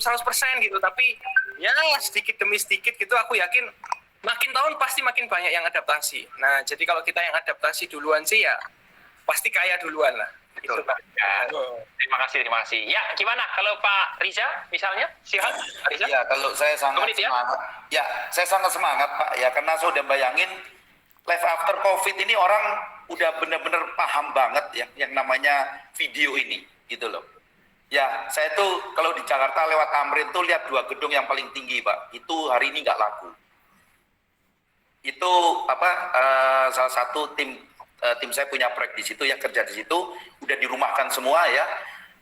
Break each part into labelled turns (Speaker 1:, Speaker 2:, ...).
Speaker 1: 100% gitu, tapi ya sedikit demi sedikit gitu aku yakin makin tahun pasti makin banyak yang adaptasi. Nah, jadi kalau kita yang adaptasi duluan sih ya pasti kaya duluan lah.
Speaker 2: Betul,
Speaker 1: gitu,
Speaker 2: Pak. Ya. Terima kasih. Ya, gimana kalau Pak Riza misalnya? Sihat, Pak Riza?
Speaker 3: Ya, kalau saya sangat semangat. Ya, saya sangat semangat, Pak. Ya, karena saya udah bayangin life after COVID ini orang udah benar-benar paham banget ya yang namanya video ini, gitu loh. Ya, saya tuh kalau di Jakarta lewat Tamrin tuh lihat 2 gedung yang paling tinggi, Pak. Itu hari ini nggak laku. Itu salah satu tim saya punya proyek di situ, yang kerja di situ udah dirumahkan semua ya,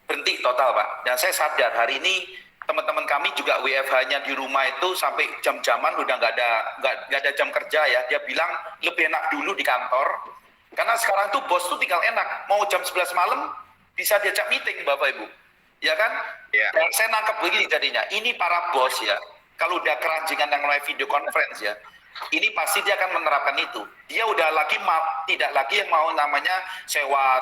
Speaker 3: berhenti total, Pak. Dan saya sadar hari ini teman-teman kami juga WFH-nya di rumah itu sampai jam-jaman udah nggak ada jam kerja ya. Dia bilang lebih enak dulu di kantor, karena sekarang tuh bos tuh tinggal enak, mau jam 11 malam bisa diajak meeting, Bapak Ibu, ya kan?
Speaker 2: Ya.
Speaker 3: Dan saya nangkep begini jadinya, ini para bos ya, kalau udah keranjingan yang mulai video conference ya, ini pasti dia akan menerapkan itu. Dia udah tidak lagi yang mau namanya sewa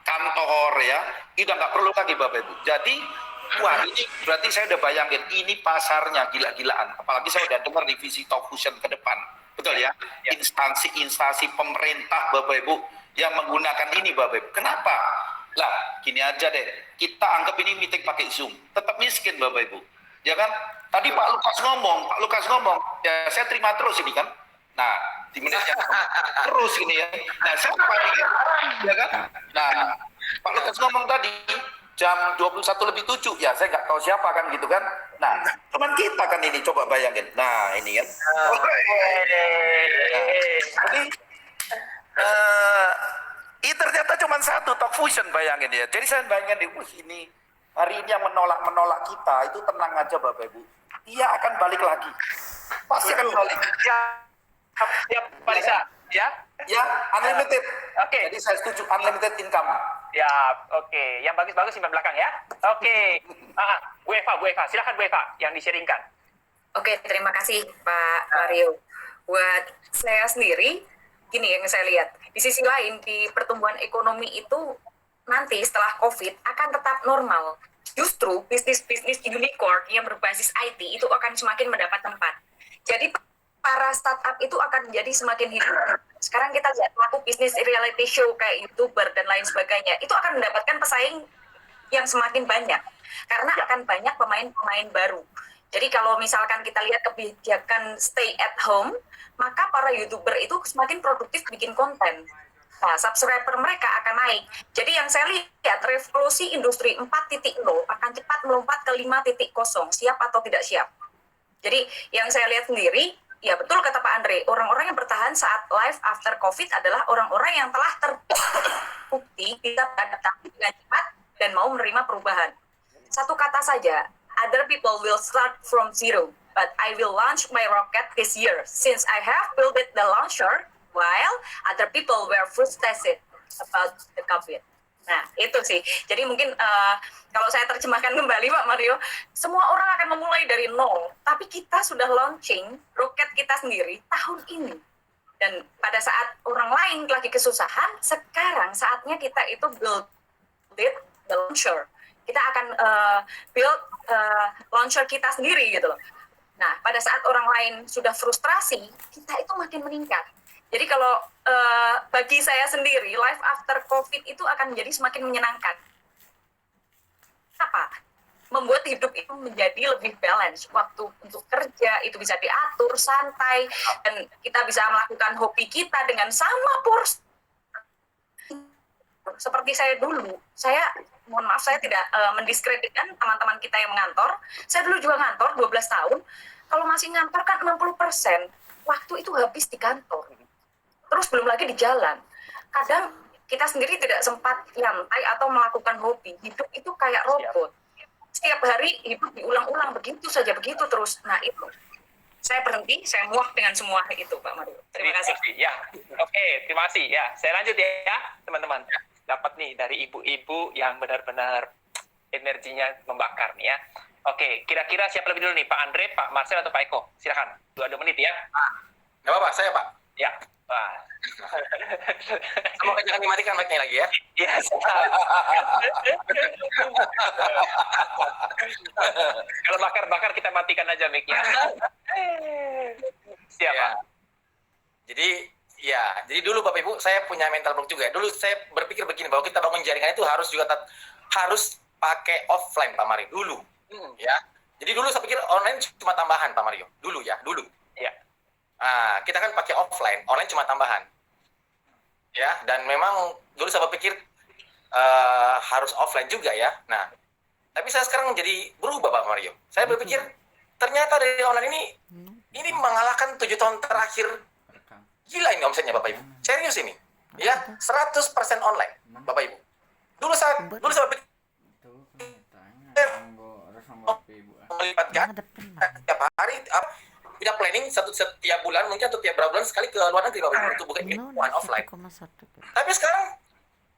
Speaker 3: kantor ya, udah nggak perlu lagi, Bapak Ibu. Jadi wah, ini berarti saya udah bayangin ini pasarnya gila-gilaan. Apalagi saya udah dengar di visi Talk Fusion ke depan, betul ya? Instansi pemerintah, Bapak Ibu, yang menggunakan ini, Bapak Ibu. Kenapa? Lah, gini aja deh, kita anggap ini meeting pakai Zoom, tetap miskin, Bapak Ibu, ya kan? Tadi Pak Lukas ngomong, ya saya terima terus ini kan. Nah, di menit yang terus ini ya. Nah, saya pakai, ya kan? Nah, Pak Lukas ngomong tadi jam 21:07, ya saya nggak tahu siapa kan gitu kan. Nah, teman kita kan ini, coba bayangin. Nah, ini kan. Jadi, ini ternyata cuma satu Talk Fusion, bayangin ya. Jadi saya bayangin, ini hari ini yang menolak kita itu tenang aja, Bapak Ibu. Dia akan balik lagi. Pasti akan balik.
Speaker 2: Ya, Pak Riza, ya?
Speaker 3: Ya, unlimited.
Speaker 2: Oke.
Speaker 3: Jadi saya setuju unlimited income.
Speaker 2: Ya, oke. Yang bagus-bagus simpan belakang ya. Oke. Bu Eva, silakan Bu Eva yang di-sharingkan.
Speaker 4: Oke, terima kasih Pak Mario. Buat saya sendiri, gini yang saya lihat. Di sisi lain, di pertumbuhan ekonomi itu nanti setelah COVID akan tetap normal. Justru bisnis-bisnis unicorn yang berbasis IT itu akan semakin mendapat tempat. Jadi para startup itu akan menjadi semakin hidup. Sekarang kita lihat pelaku bisnis reality show kayak YouTuber dan lain sebagainya, itu akan mendapatkan pesaing yang semakin banyak. Karena akan banyak pemain-pemain baru. Jadi kalau misalkan kita lihat kebijakan stay at home, maka para YouTuber itu semakin produktif bikin konten. Nah, subscriber mereka akan naik. Jadi yang saya lihat, revolusi industri 4.0 akan cepat melompat ke 5.0. Siap atau tidak siap? Jadi yang saya lihat sendiri, ya betul kata Pak Andre, orang-orang yang bertahan saat life after COVID adalah orang-orang yang telah terbukti bisa beradaptasi dengan cepat dan mau menerima perubahan. Satu kata saja, other people will start from zero, but I will launch my rocket this year, since I have built the launcher, while other people were frustrated about the COVID. Nah, itu sih. Jadi mungkin kalau saya terjemahkan kembali Pak Mario, semua orang akan memulai dari nol, tapi kita sudah launching roket kita sendiri tahun ini. Dan pada saat orang lain lagi kesusahan, sekarang saatnya kita itu build the launcher. Kita akan build launcher kita sendiri gitu loh. Nah, pada saat orang lain sudah frustrasi, kita itu makin meningkat. Jadi kalau bagi saya sendiri, life after COVID itu akan menjadi semakin menyenangkan. Apa? Membuat hidup itu menjadi lebih balance. Waktu untuk kerja itu bisa diatur, santai, dan kita bisa melakukan hobi kita dengan sama porsi. Seperti saya dulu, mohon maaf saya tidak mendiskreditkan teman-teman kita yang mengantor. Saya dulu juga ngantor 12 tahun. Kalau masih ngantor kan 60% waktu itu habis di kantor. Terus belum lagi di jalan. Kadang kita sendiri tidak sempat nyantai atau melakukan hobi. Hidup itu kayak robot. Setiap hari hidup diulang-ulang begitu saja, begitu terus. Nah itu. Saya berhenti, saya muak dengan semua itu Pak Mario. Terima kasih.
Speaker 2: Ya, oke, terima kasih. Ya, saya lanjut ya, teman-teman. Dapat nih dari ibu-ibu yang benar-benar energinya membakar nih ya. Oke, kira-kira siapa lebih dulu nih, Pak Andre, Pak Marcel, atau Pak Eko? Silakan, 2 menit ya.
Speaker 5: Nggak apa-apa, saya Pak.
Speaker 2: Ya. Wah.
Speaker 1: Semoga jangan dimatikan mic-nya lagi ya.
Speaker 2: Iya. Kalau bakar-bakar kita matikan aja mic-nya. Siapa?
Speaker 5: Ya. Jadi dulu Bapak Ibu saya punya mental block juga. Dulu saya berpikir begini bahwa kita bangun jaringan itu harus juga harus pakai offline Pak Mario dulu. Ya. Jadi dulu saya pikir online cuma tambahan Pak Mario. Dulu.
Speaker 2: Iya.
Speaker 5: Kita kan pakai offline, online cuma tambahan. Ya, dan memang dulu saya berpikir harus offline juga ya. Nah, tapi saya sekarang jadi berubah Pak Mario. Saya berpikir ternyata dari online ini mengalahkan 7 tahun terakhir. Gila ini omsetnya Bapak Ibu. Serius ini. Ya, 100% online Bapak Ibu. Dulu saya berpikir melibatkan tiap hari tidak planning setiap bulan mungkin atau tiap berapa bulan sekali ke luar negeri Bapak Ibu untuk buka one offline. Tapi sekarang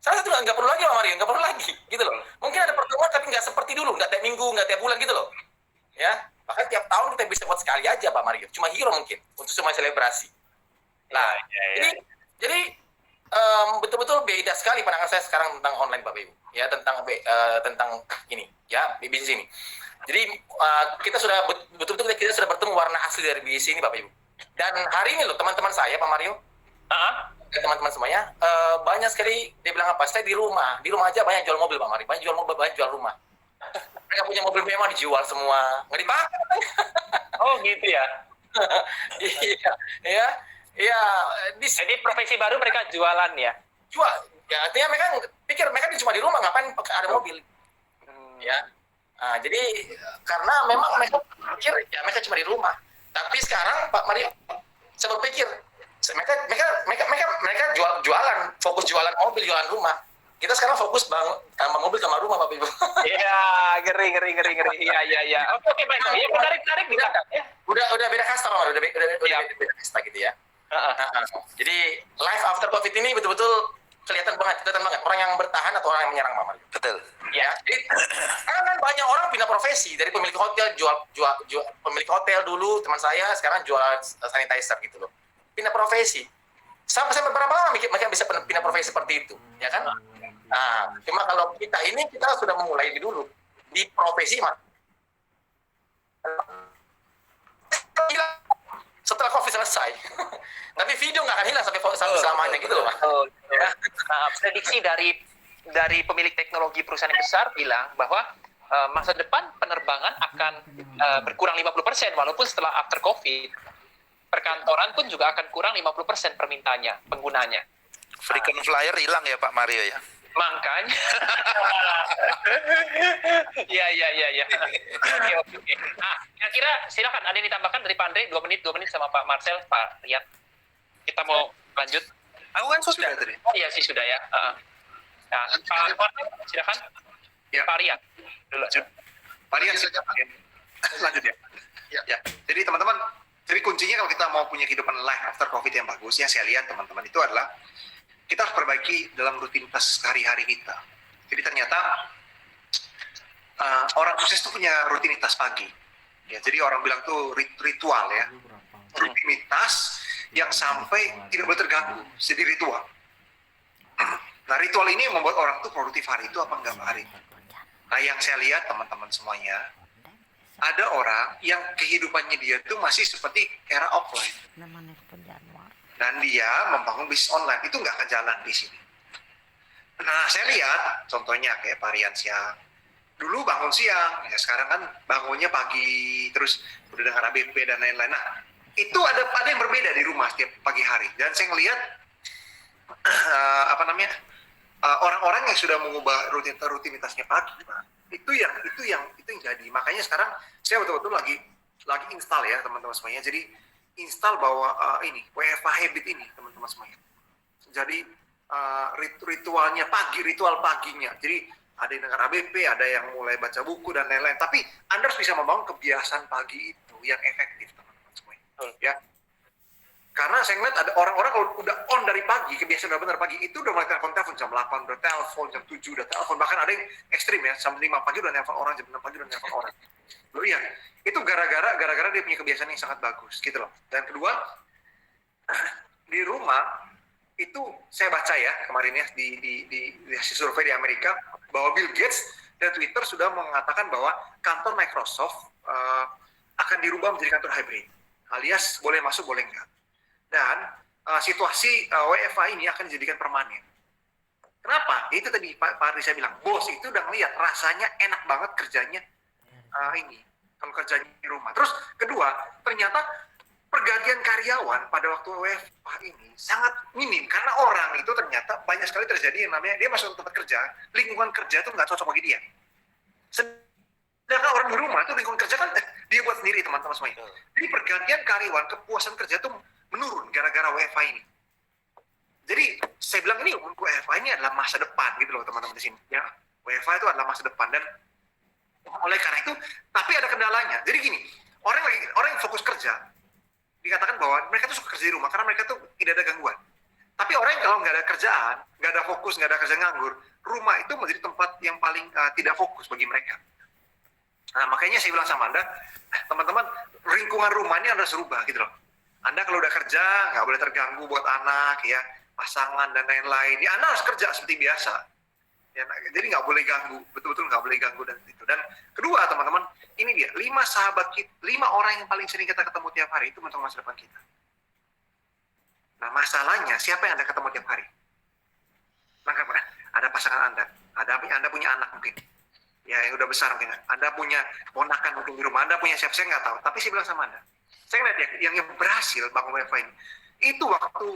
Speaker 5: saya tuh nggak perlu lagi Pak Mario, nggak perlu lagi gitu loh. Mungkin ada pertemuan tapi nggak seperti dulu, nggak tiap minggu, nggak tiap bulan gitu loh. Ya, bahkan tiap tahun kita bisa buat sekali aja Pak Mario. Cuma hero mungkin untuk semua selebrasi. Nah, jadi betul-betul beda sekali pandangan saya sekarang tentang online Bapak Ibu. Ya, tentang ini, ya, bisnis ini. Jadi kita sudah betul-betul kita sudah bertemu warna asli dari bisnis ini Bapak Ibu. Dan hari ini loh teman-teman saya Pak Mario, teman-teman semuanya banyak sekali dia bilang apa? Saya di rumah aja banyak jual mobil Pak Mario, banyak jual mobil, banyak jual rumah. Mereka punya mobil mewah dijual semua, nggak dipakai.
Speaker 2: Oh gitu ya.
Speaker 5: Iya.
Speaker 2: Jadi profesi baru mereka jualan ya.
Speaker 5: Jual, ya artinya mereka pikir mereka cuma di rumah ngapain ada mobil, ya. Jadi karena memang mereka pikir ya mereka cuma di rumah. Tapi sekarang Pak Mario, saya berpikir mereka jualan, fokus jualan mobil, jualan rumah. Kita sekarang fokus tambah mobil sama rumah Bapak Ibu.
Speaker 2: Iya, ngeri. Iya. Oke, baik. Ya, menarik bisa. Ya.
Speaker 5: Udah beda kasta Pak Mario, udah beda kasta gitu ya. Jadi life after COVID ini betul-betul kelihatan banget orang yang bertahan atau orang yang menyerang Pak Mario.
Speaker 3: Betul.
Speaker 5: Ya, jadi sekarang kan banyak orang pindah profesi dari pemilik hotel jual pemilik hotel dulu teman saya sekarang jual sanitizer gitu loh. Pindah profesi. Sampai berapa lama mereka bisa pindah profesi seperti itu, ya kan? Nah, cuma kalau kita sudah memulai dulu di profesi Mas. Setelah COVID selesai. Tapi video nggak akan hilang sampai selamanya gitu loh, Mas.
Speaker 2: Prediksi dari pemilik teknologi perusahaan yang besar bilang bahwa masa depan penerbangan akan berkurang 50% walaupun setelah after COVID perkantoran pun juga akan kurang 50% permintaannya, penggunanya.
Speaker 3: Frequent flyer hilang ya Pak Mario ya?
Speaker 2: Makanya. Iya. Oke. Nah, kira-kira silakan ada yang ditambahkan dari Pak Andre 2 menit sama Pak Marcel, Pak Rian. Kita mau lanjut.
Speaker 1: Aku kan sudah tadi.
Speaker 2: Oh iya sih sudah ya. Nah, Pak Marcel silakan.
Speaker 6: Ya.
Speaker 2: Pak Rian. Dulu.
Speaker 6: Pak Rian lanjut ya. Ya. Jadi teman-teman, jadi kuncinya kalau kita mau punya kehidupan life after COVID yang bagus, yang saya lihat teman-teman itu adalah kita harus perbaiki dalam rutinitas sehari-hari kita. Jadi ternyata orang sukses itu punya rutinitas pagi. Ya, jadi orang bilang tuh ritual ya. Rutinitas yang sampai tidak boleh terganggu. Jadi ritual. Nah, ritual ini membuat orang tuh produktif hari itu apa enggak hari itu. Nah, yang saya lihat teman-teman semuanya, ada orang yang kehidupannya dia tuh masih seperti era offline. Dan dia membangun bisnis online, itu nggak akan jalan di sini. Nah, saya lihat contohnya kayak Pak Rian siang. Dulu bangun siang, ya sekarang kan bangunnya pagi, terus udah dengar ABP dan lain-lain. Nah, itu ada yang berbeda di rumah setiap pagi hari. Dan saya ngelihat orang-orang yang sudah mengubah rutinitasnya pagi, itu yang jadi. Makanya sekarang saya betul-betul lagi install ya teman-teman semuanya. Jadi install bahwa ini WFH habit ini teman-teman semuanya. Jadi ritualnya ritual paginya. Jadi ada yang dengar ABP, ada yang mulai baca buku dan lain-lain. Tapi Anda harus bisa membangun kebiasaan pagi itu yang efektif teman-teman semuanya. Ya. Karena saya ngeliat ada orang-orang kalau udah on dari pagi, kebiasaan udah benar pagi, itu udah mulai telepon jam 8 udah telepon, jam 7 udah telepon, bahkan ada yang ekstrim ya, jam 5 pagi udah telepon orang, jam 6 pagi udah telepon orang. Loh iya, itu gara-gara dia punya kebiasaan yang sangat bagus gitu loh. Dan kedua, di rumah itu saya baca ya kemarin ya di hasil survei di Amerika bahwa Bill Gates dan Twitter sudah mengatakan bahwa kantor Microsoft akan dirubah menjadi kantor hybrid, alias boleh masuk boleh enggak. Dan situasi WFA ini akan dijadikan permanen. Kenapa? Itu tadi Pak Ardi saya bilang, bos itu udah ngeliat rasanya enak banget kerjanya ini kalau kerjanya di rumah. Terus kedua, ternyata pergantian karyawan pada waktu WFH ini sangat minim karena orang itu ternyata banyak sekali terjadi yang namanya dia masuk ke tempat kerja, lingkungan kerja itu nggak cocok bagi dia. Sedangkan orang di rumah itu lingkungan kerja kan dia buat sendiri teman-teman semuanya. Jadi pergantian karyawan, kepuasan kerja itu menurun gara-gara WFH ini. Jadi saya bilang ini WFH ini adalah masa depan gitu loh teman-teman di sini. Ya, WFH itu adalah masa depan dan oleh karena itu, tapi ada kendalanya. Jadi gini, orang yang fokus kerja dikatakan bahwa mereka tuh suka kerja di rumah karena mereka tuh tidak ada gangguan. Tapi orang yang kalau nggak ada kerjaan, nggak ada fokus, nggak ada kerja nganggur, rumah itu menjadi tempat yang paling tidak fokus bagi mereka. Nah makanya saya bilang sama Anda, teman-teman, lingkungan rumah ini harus rubah gitu loh. Anda kalau udah kerja nggak boleh terganggu buat anak ya, pasangan dan lain-lain. Ya Anda harus kerja seperti biasa. Ya, jadi nggak boleh ganggu, betul-betul nggak boleh ganggu dan itu. Dan kedua teman-teman, ini dia 5 sahabat kita, 5 orang yang paling sering kita ketemu tiap hari itu untuk masa depan kita. Nah masalahnya siapa yang Anda ketemu tiap hari? Maka ada pasangan Anda punya anak mungkin, ya yang udah besar mungkin, Anda punya ponakan mungkin di rumah, Anda punya siapa saya nggak tahu. Tapi saya bilang sama Anda, saya lihat ya yang berhasil bangun WiFi ini, itu waktu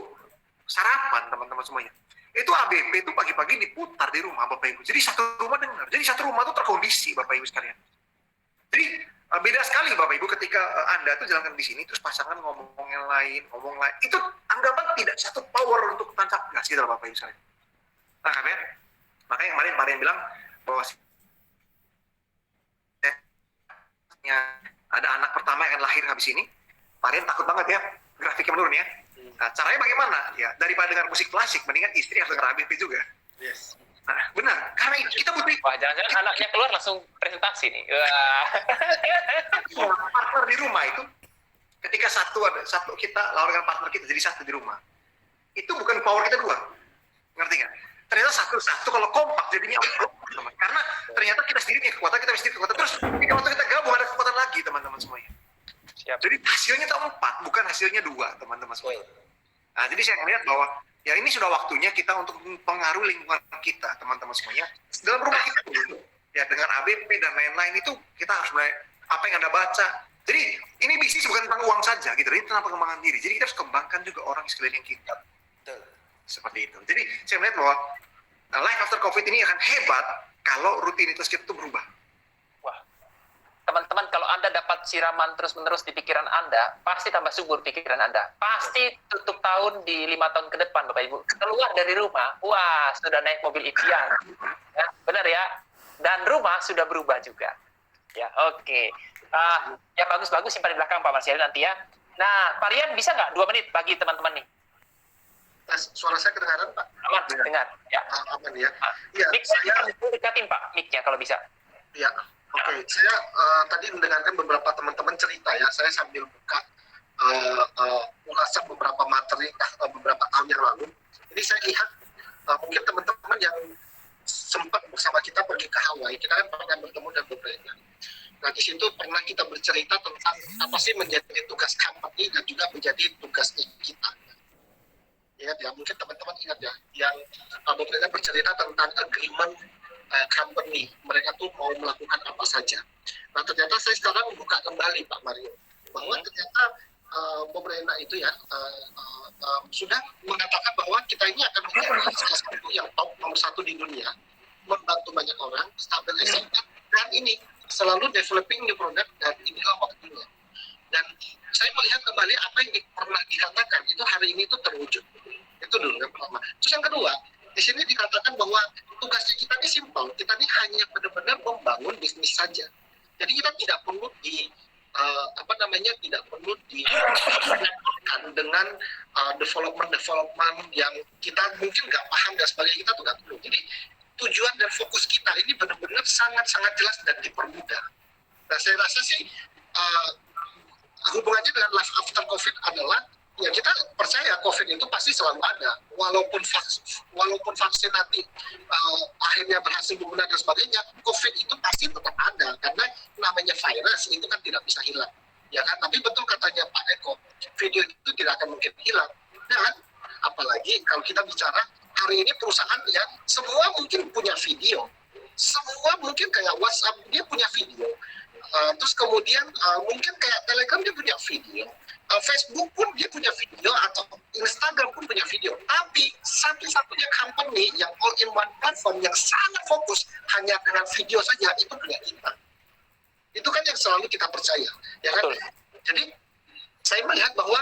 Speaker 6: sarapan teman-teman semuanya. Itu ABP itu pagi-pagi diputar di rumah Bapak Ibu. Jadi satu rumah dengar. Jadi satu rumah itu terkondisi Bapak Ibu sekalian. Jadi beda sekali Bapak Ibu ketika Anda tuh jalankan di sini terus pasangan ngomong yang lain. Itu anggapan tidak satu power untuk tancap gas gitu loh Bapak Ibu sekalian. Nah kan ya? Makanya kemarin Pak Rian bilang bahwa ada anak pertama yang akan lahir habis ini. Pak Rian takut banget ya grafiknya menurun ya. Nah, caranya bagaimana? Ya, daripada dengar musik klasik, mendingan istri harus dengar ABP juga.
Speaker 5: Yes.
Speaker 6: Nah, benar. Karena kita butuh
Speaker 2: Wah, jangan-jangan anaknya keluar langsung presentasi nih. Wah.
Speaker 6: partner di rumah itu. Ketika satu kita lawan dengan partner kita jadi satu di rumah. Itu bukan power kita dua. Ngerti nggak? Ternyata satu kalau kompak jadinya karena ternyata kita sendiri punya kekuatan, kita sendiri kekuatan. Terus waktu kita gabung ada kekuatan lagi teman-teman semuanya.
Speaker 2: Siap.
Speaker 6: Jadi hasilnya itu 4, bukan hasilnya 2 teman-teman semuanya. Nah, jadi saya melihat bahwa ya ini sudah waktunya kita untuk mempengaruhi lingkungan kita, teman-teman semuanya. Dalam rumah kita dulu, ya dengan ABP dan lain-lain itu kita harus mulai apa yang Anda baca. Jadi ini bisnis bukan tentang uang saja, gitu. Ini tentang pengembangan diri. Jadi kita harus kembangkan juga orang di sekeliling kita. Seperti itu. Jadi saya melihat bahwa life after COVID ini akan hebat kalau rutinitas kita itu berubah.
Speaker 2: Wah. Teman-teman, kalau Anda dapat siraman terus-menerus di pikiran Anda, pasti tambah subur pikiran Anda. Pasti tutup tahun di 5 tahun ke depan, Bapak Ibu. Keluar dari rumah, wah, sudah naik mobil impian. Ya, benar ya? Dan rumah sudah berubah juga. Ya, oke. Ya, bagus-bagus simpan di belakang, Pak Marsial nanti ya. Nah, Pak Rian bisa nggak 2 menit bagi teman-teman nih?
Speaker 6: Suara saya kedengaran, Pak?
Speaker 2: Aman, dengar. Ya.
Speaker 6: Aman ya.
Speaker 2: Ya, saya dekatin, Pak, mic-nya kalau bisa.
Speaker 6: Ya. Oke, saya tadi mendengarkan beberapa teman-teman cerita ya, saya sambil buka ulasan beberapa materi beberapa tahun yang lalu. Ini saya lihat mungkin teman-teman yang sempat bersama kita pergi ke Hawaii, kita kan pernah bertemu dan berbeda. Nah di situ pernah kita bercerita tentang apa sih menjadi tugas company dan juga menjadi tugas kita. Ya, mungkin teman-teman ingat ya, yang berbeda bercerita tentang agreement company, mereka tuh mau melakukan apa saja. Nah ternyata saya sekarang membuka kembali Pak Mario, bahwa ternyata pemerintah itu ya sudah mengatakan bahwa kita ini akan menjadi salah satu yang top nomor 1 di dunia, membantu banyak orang, stabilisasi, dan ini selalu developing new product, dan inilah waktunya. Dan saya melihat kembali apa yang pernah dikatakan itu hari ini itu terwujud. Itu dulu yang pertama. Terus yang kedua, di sini dikatakan bahwa tugasnya kita ini simpel, kita ini hanya benar-benar membangun bisnis saja. Jadi kita tidak perlu tidak perlu direpotkan dengan development yang kita mungkin nggak paham dan sebagainya, kita tuh nggak perlu. Jadi tujuan dan fokus kita ini benar-benar sangat-sangat jelas dan dipermudah. Nah saya rasa sih hubungannya dengan life after COVID adalah
Speaker 7: Ya kita percaya COVID itu pasti selalu ada, walaupun vaksin nanti akhirnya berhasil menggunakan dan sebagainya, COVID itu pasti tetap ada karena namanya virus itu kan tidak bisa hilang, ya kan? Tapi betul katanya Pak Eko, video itu tidak akan mungkin hilang. Dan apalagi kalau kita bicara hari ini perusahaan ya semua mungkin punya video, semua mungkin kayak WhatsApp dia punya video. Terus kemudian mungkin kayak Telegram dia punya video, Facebook pun dia punya video, atau Instagram pun punya video. Tapi satu-satunya company yang all-in-one platform yang sangat fokus hanya dengan video saja itu punya kita. Itu kan yang selalu kita percaya, ya kan?
Speaker 2: Betul.
Speaker 7: Jadi saya melihat bahwa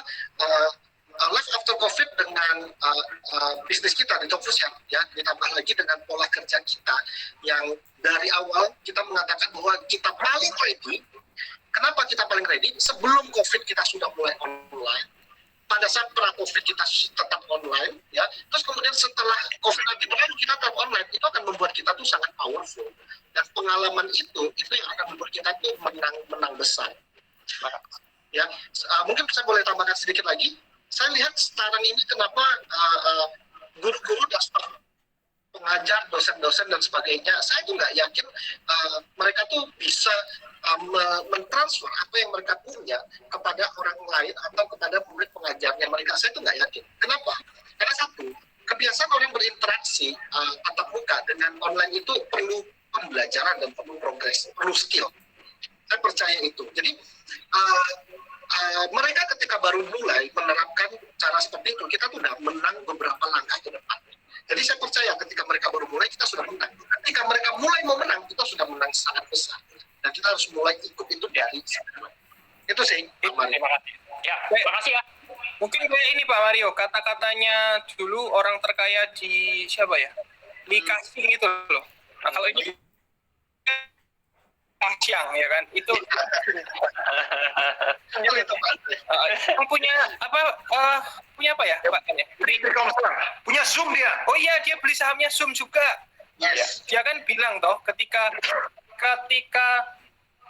Speaker 7: life after COVID dengan bisnis kita di Top Fusion, ya ditambah lagi dengan pola kerja kita yang dari awal kita mengatakan bahwa kita paling ready. Kenapa kita paling ready? Sebelum COVID kita sudah mulai online. Pada saat pra-COVID kita tetap online, ya. Terus kemudian setelah COVID nanti berlalu kita tetap online, itu akan membuat kita tuh sangat powerful. Dan pengalaman itu yang akan membuat kita tuh menang besar. Ya, mungkin saya boleh tambahkan sedikit lagi. Saya lihat sekarang ini kenapa guru-guru dan staf pengajar, dosen-dosen dan sebagainya, saya tuh nggak yakin mereka tuh bisa mentransfer apa yang mereka punya kepada orang lain atau kepada murid pengajarnya mereka. Saya tuh nggak yakin. Kenapa? Karena satu, kebiasaan orang berinteraksi tatap muka dengan online itu perlu pembelajaran dan perlu progres, perlu skill. Saya percaya itu. Jadi mereka ketika baru mulai menerapkan cara seperti itu, kita tuh udah menang beberapa langkah ke depan. Jadi saya percaya ketika mereka baru mulai, kita sudah menang. Ketika mereka mulai mau menang, kita sudah menang sangat besar. Dan kita harus mulai ikut itu dari sekarang. Itu sih.
Speaker 2: Terima kasih. Ya, terima kasih ya.
Speaker 1: Mungkin kayak ini Pak Mario, kata-katanya dulu orang terkaya di siapa ya? Di Kasing itu loh. Nah kalau ini Kasyang ya kan, itu yang punya apa ya Pak?
Speaker 6: Punya Zoom dia.
Speaker 1: Oh iya, dia beli sahamnya Zoom juga.
Speaker 7: Yes.
Speaker 1: Dia kan bilang toh ketika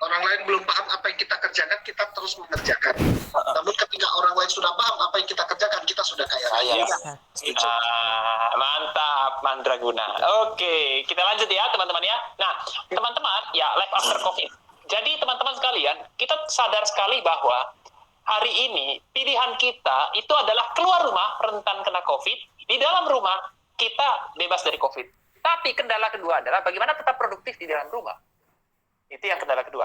Speaker 7: Orang lain belum paham apa yang kita kerjakan, kita terus mengerjakan. Namun ketika orang lain sudah paham apa yang kita kerjakan, kita sudah kaya.
Speaker 2: Mantap, Mandraguna. Oke, kita lanjut ya teman-teman ya. Nah, teman-teman, ya life after COVID. Jadi teman-teman sekalian, kita sadar sekali bahwa hari ini pilihan kita itu adalah keluar rumah rentan kena COVID, di dalam rumah kita bebas dari COVID. Tapi kendala kedua adalah bagaimana tetap produktif di dalam rumah. Itu yang kendala kedua.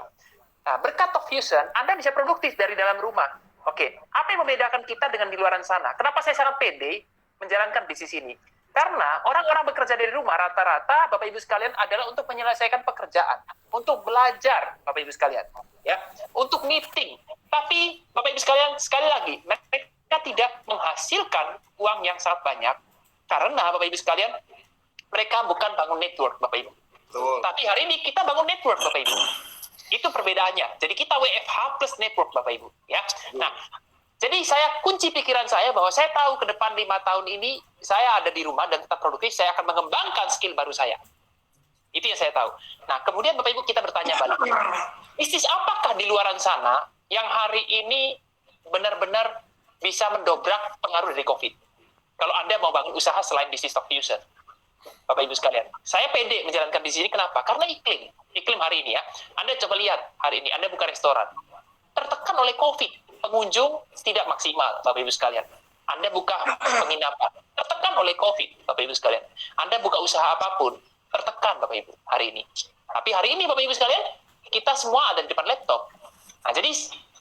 Speaker 2: Nah, berkat Top Fusion, Anda bisa produktif dari dalam rumah. Oke, apa yang membedakan kita dengan di luaran sana? Kenapa saya sangat pede menjalankan bisnis ini? Karena orang-orang bekerja dari rumah rata-rata, Bapak Ibu sekalian, adalah untuk menyelesaikan pekerjaan, untuk belajar, Bapak Ibu sekalian, ya, untuk meeting. Tapi Bapak Ibu sekalian, sekali lagi, mereka tidak menghasilkan uang yang sangat banyak karena Bapak Ibu sekalian, mereka bukan bangun network, Bapak Ibu.
Speaker 6: Betul.
Speaker 2: Tapi hari ini kita bangun network, Bapak Ibu. Itu perbedaannya. Jadi kita WFH plus network, Bapak Ibu. Ya. Nah, jadi saya kunci pikiran saya bahwa saya tahu ke depan 5 tahun ini saya ada di rumah dan tetap produktif, saya akan mengembangkan skill baru saya. Itu yang saya tahu. Nah, kemudian Bapak Ibu kita bertanya balik. Bisnis apakah di luaran sana yang hari ini benar-benar bisa mendobrak pengaruh dari COVID? Kalau Anda mau bangun usaha selain bisnis Top Fusion. Bapak Ibu sekalian, saya pede menjalankan di sini. Kenapa? Karena iklim hari ini ya. Anda coba lihat hari ini, Anda buka restoran, tertekan oleh COVID, pengunjung tidak maksimal, Bapak Ibu sekalian. Anda buka penginapan, tertekan oleh COVID, Bapak Ibu sekalian. Anda buka usaha apapun, tertekan Bapak Ibu hari ini. Tapi hari ini Bapak Ibu sekalian, kita semua ada di depan laptop. Nah, jadi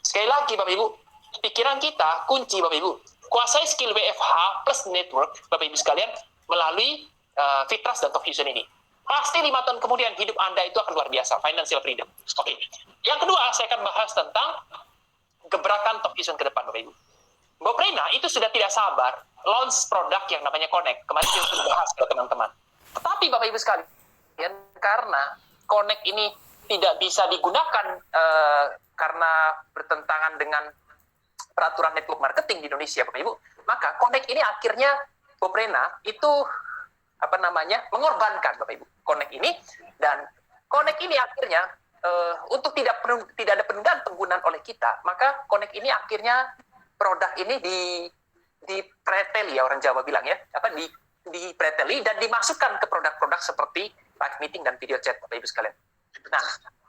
Speaker 2: sekali lagi Bapak Ibu, pikiran kita kunci Bapak Ibu, kuasai skill WFH plus network Bapak Ibu sekalian melalui Fitras dan Top Fusion ini. Pasti 5 tahun kemudian hidup Anda itu akan luar biasa, financial freedom. Oke. Yang kedua, saya akan bahas tentang gebrakan Top Fusion ke depan, Bapak Ibu. Mbak Prena itu sudah tidak sabar launch produk yang namanya Connect. Kemarin kita sudah bahas ke teman-teman. Tetapi Bapak Ibu sekalian, karena Connect ini tidak bisa digunakan karena bertentangan dengan peraturan network marketing di Indonesia, Bapak Ibu, maka Connect ini akhirnya Mbak Prena itu mengorbankan Bapak Ibu Connect ini, dan Connect ini akhirnya untuk tidak ada penundaan penggunaan oleh kita, maka Connect ini akhirnya produk ini di preteli, ya orang Jawa bilang ya, di preteli dan dimasukkan ke produk-produk seperti live meeting dan video chat, Bapak Ibu sekalian. Nah,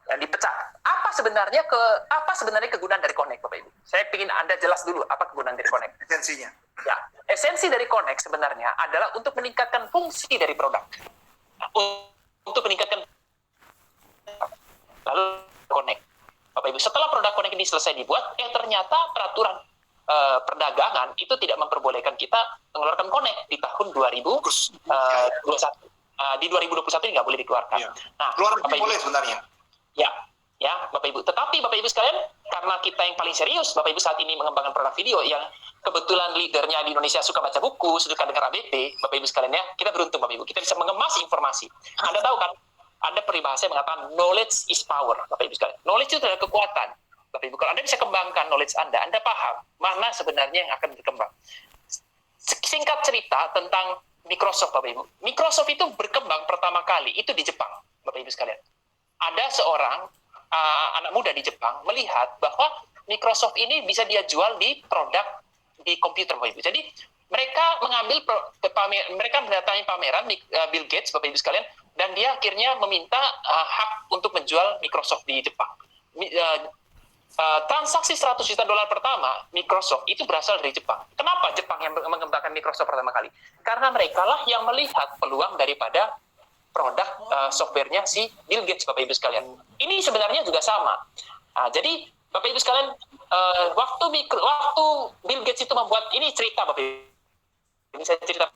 Speaker 2: dan dipecah. Apa sebenarnya kegunaan dari Connect, Bapak Ibu? Saya ingin Anda jelas dulu apa kegunaan dari Connect.
Speaker 6: Esensinya.
Speaker 2: Ya, esensi dari Connect sebenarnya adalah untuk meningkatkan fungsi dari produk. Untuk meningkatkan lalu Connect. Bapak Ibu, setelah produk Connect ini selesai dibuat, ternyata peraturan perdagangan itu tidak memperbolehkan kita mengeluarkan Connect di tahun 2021. Di 2021 ini nggak boleh dikeluarkan.
Speaker 6: Ya.
Speaker 2: Nah,
Speaker 6: Keluar
Speaker 2: Bapak Ibu,
Speaker 6: boleh sebenarnya.
Speaker 2: ya, Bapak Ibu. Tetapi Bapak Ibu sekalian, karena kita yang paling serius, Bapak Ibu saat ini mengembangkan produk video yang kebetulan leadernya di Indonesia suka baca buku, suka dengar ABP, Bapak Ibu sekalian ya, kita beruntung Bapak Ibu, kita bisa mengemas informasi. Anda tahu kan, ada peribahasa yang mengatakan knowledge is power, Bapak Ibu sekalian. Knowledge itu adalah kekuatan. Bapak Ibu, kalau Anda bisa kembangkan knowledge Anda paham mana sebenarnya yang akan berkembang. Singkat cerita tentang Microsoft, Bapak Ibu. Microsoft itu berkembang pertama kali itu di Jepang, Bapak Ibu sekalian. Ada seorang anak muda di Jepang melihat bahwa Microsoft ini bisa dia jual di produk di komputer, Bapak Ibu. Jadi mereka mereka mendatangi pameran Bill Gates, Bapak Ibu sekalian, dan dia akhirnya meminta hak untuk menjual Microsoft di Jepang. Transaksi $100 juta pertama Microsoft itu berasal dari Jepang. Kenapa Jepang yang mengembangkan Microsoft pertama kali? Karena mereka lah yang melihat peluang daripada produk softwarenya si Bill Gates, Bapak Ibu sekalian. Ini sebenarnya juga sama. Jadi Bapak Ibu sekalian, waktu Bill Gates itu membuat, ini cerita Bapak Ibu, ini saya cerita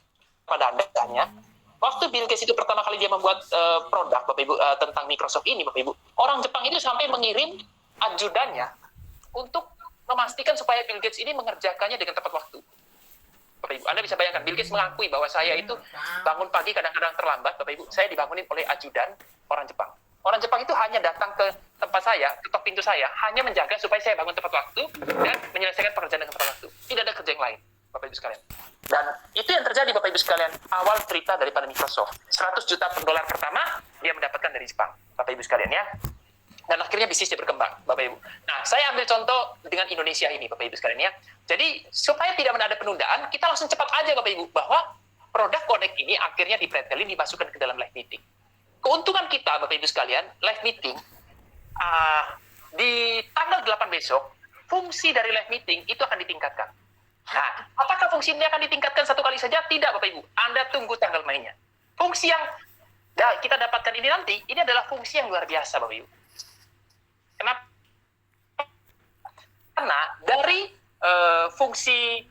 Speaker 2: pada Anda tanya. Waktu Bill Gates itu pertama kali dia membuat produk Bapak Ibu tentang Microsoft ini, Bapak Ibu, orang Jepang itu sampai mengirim ajudannya untuk memastikan supaya Bill Gates ini mengerjakannya dengan tepat waktu. Bapak Ibu, Anda bisa bayangkan, Bill Gates mengakui bahwa saya itu bangun pagi kadang-kadang terlambat, Bapak Ibu, saya dibangunin oleh ajudan orang Jepang. Orang Jepang itu hanya datang ke tempat saya, ketok pintu saya, hanya menjaga supaya saya bangun tepat waktu dan menyelesaikan pekerjaan dengan tepat waktu. Tidak ada kerja yang lain, Bapak Ibu sekalian. Dan itu yang terjadi, Bapak Ibu sekalian, awal cerita daripada Microsoft. $100 juta pertama, dia mendapatkan dari Jepang, Bapak Ibu sekalian ya. Dan akhirnya bisnisnya berkembang, Bapak Ibu. Nah, saya ambil contoh dengan Indonesia ini, Bapak Ibu sekalian ya. Jadi, supaya tidak ada penundaan, kita langsung cepat aja, Bapak Ibu, bahwa produk Connect ini akhirnya dipretelin, dimasukkan ke dalam live meeting. Keuntungan kita, Bapak Ibu sekalian, live meeting, di tanggal 8 besok, fungsi dari live meeting itu akan ditingkatkan. Nah, apakah fungsi ini akan ditingkatkan satu kali saja? Tidak, Bapak Ibu. Anda tunggu tanggal mainnya. Fungsi yang kita dapatkan ini nanti, ini adalah fungsi yang luar biasa, Bapak Ibu. Kenapa? Karena dari fungsi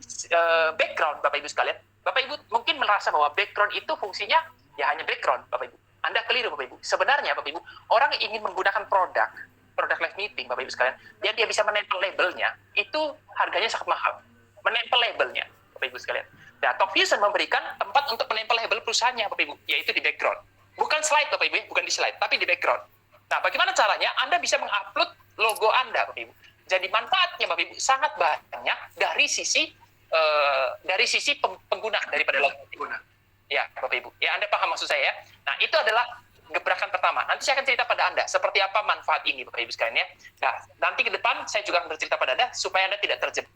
Speaker 2: background, Bapak Ibu sekalian, Bapak Ibu mungkin merasa bahwa background itu fungsinya ya hanya background, Bapak Ibu. Anda keliru, Bapak Ibu. Sebenarnya, Bapak Ibu, orang ingin menggunakan produk live meeting, Bapak Ibu sekalian, dan dia bisa menempel labelnya, itu harganya sangat mahal. Menempel labelnya, Bapak Ibu sekalian. Nah, Talkfusion memberikan tempat untuk menempel label perusahaannya, Bapak Ibu, yaitu di background. Bukan slide, Bapak Ibu, bukan di slide, tapi di background. Nah, bagaimana caranya? Anda bisa mengupload logo Anda, Bapak Ibu. Jadi manfaatnya, Bapak Ibu, sangat banyak dari sisi pengguna daripada logo. Ya, Bapak Ibu. Ya, Anda paham maksud saya ya? Nah, itu adalah gebrakan pertama. Nanti saya akan cerita pada Anda seperti apa manfaat ini, Bapak Ibu sekalian ya. Nah, nanti ke depan saya juga akan bercerita pada Anda supaya Anda tidak terjebak